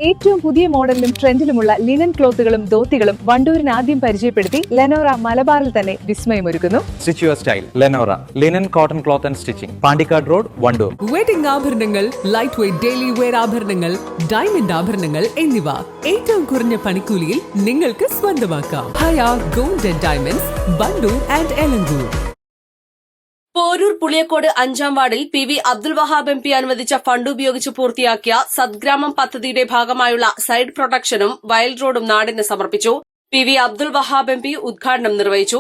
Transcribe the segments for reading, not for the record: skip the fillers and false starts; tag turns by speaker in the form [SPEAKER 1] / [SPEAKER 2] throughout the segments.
[SPEAKER 1] ഏറ്റവും പുതിയ മോഡലിലും ട്രെൻഡിലുമുള്ള ലിനൻ ക്ലോത്തുകളും ധോത്തികളും വണ്ടൂരിന് ആദ്യം പരിചയപ്പെടുത്തി ലെനോറ മലബാറിൽ തന്നെ വിസ്മയമൊരുക്കുന്നു.
[SPEAKER 2] Stitch your style Lenora linen cotton cloth and stitching, Pandikkad road, Wandoor.
[SPEAKER 3] Wedding ആഭരണങ്ങൾ, ലൈറ്റ് വെയ്റ്റ് ഡെയിലി വെയർ ആഭരണങ്ങൾ, ഡയമണ്ട് ആഭരണങ്ങൾ എന്നിവ ഏറ്റവും കുറഞ്ഞ പണിക്കൂലിയിൽ നിങ്ങൾക്ക് സ്വന്തമാക്കാം. Haya gold and diamonds, Wandoor and Elankur.
[SPEAKER 4] Porur Puliyakode 5-ാം വാർഡിൽ P V Abdul Wahab MP അനുവദിച്ച ഫണ്ട് ഉപയോഗിച്ച് പൂർത്തിയാക്കിയ സദ്ഗ്രാമം പദ്ധതിയുടെ ഭാഗമായുള്ള സൈഡ് പ്രൊട്ടക്ഷനും വയൽ റോഡും നാടിന് സമർപ്പിച്ചു. P V Abdul Wahab MP ഉദ്ഘാടനം നിർവഹിച്ചു.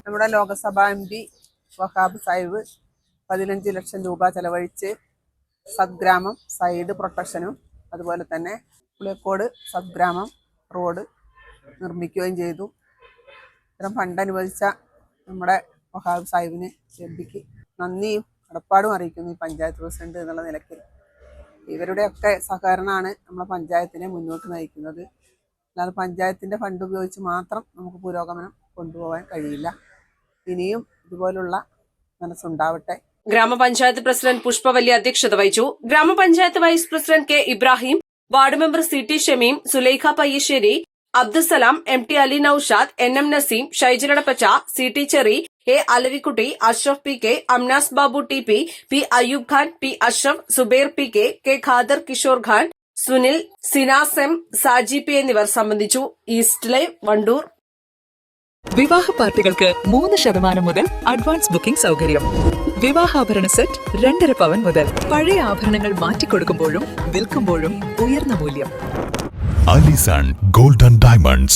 [SPEAKER 5] നമ്മുടെ ലോകസഭാ MP വഹാബ് സാഹിബ് 15 ലക്ഷം രൂപ ചെലവഴിച്ച് സദ്ഗ്രാമം സൈഡ് പ്രൊട്ടക്ഷനും അതുപോലെ തന്നെ പുളിയക്കോട് സദ്ഗ്രാമം റോഡ് നിർമ്മിക്കുകയും ചെയ്തു. ഇത്തരം ഫണ്ട് അനുവദിച്ച നമ്മുടെ വഹാബ് സാഹിബിന് MPക്ക് നന്ദിയും കടപ്പാടും അറിയിക്കുന്നു ഈ പഞ്ചായത്ത് പ്രസിഡന്റ് എന്നുള്ള നിലയ്ക്ക്. ഇവരുടെയൊക്കെ സഹകരണമാണ് നമ്മളെ പഞ്ചായത്തിനെ മുന്നോട്ട് നയിക്കുന്നത്. അല്ലാതെ പഞ്ചായത്തിൻ്റെ ഫണ്ട് ഉപയോഗിച്ച് മാത്രം നമുക്ക് പുരോഗമനം കൊണ്ടുപോകാൻ കഴിയില്ല. ഇനിയും ഇതുപോലുള്ള മനസ്സുണ്ടാവട്ടെ.
[SPEAKER 4] ഗ്രാമപഞ്ചായത്ത് പ്രസിഡന്റ് പുഷ്പവല്ലി അധ്യക്ഷത വഹിച്ചു. ഗ്രാമപഞ്ചായത്ത് vice president K Ibrahim, ward member CT Shameem, Sulaikha Payyassery, Abdussalam, MT Ali Naushad, NM Naseem, ഷൈജലടപ്പച്ച, CT Cheri, A Alavikutty, Ashraf PK, Amnas Babu TP, P Ayyub Khan, P Ashraf, Subair PK, K Khader Kishore Khan, Sunil, Sinas M, Saji P എന്നിവർ സംബന്ധിച്ചു. East live, Wandoor.
[SPEAKER 6] വിവാഹ പാർട്ടികൾക്ക് 3% മുതൽ അഡ്വാൻസ് ബുക്കിംഗ് സൗകര്യം. വിവാഹാഭരണ സെറ്റ് 2.5 പവൻ മുതൽ. പഴയ ആഭരണങ്ങൾ മാറ്റിക്കൊടുക്കുമ്പോഴും വിൽക്കുമ്പോഴും ഉയർന്ന മൂല്യം.
[SPEAKER 7] Allison gold and diamonds,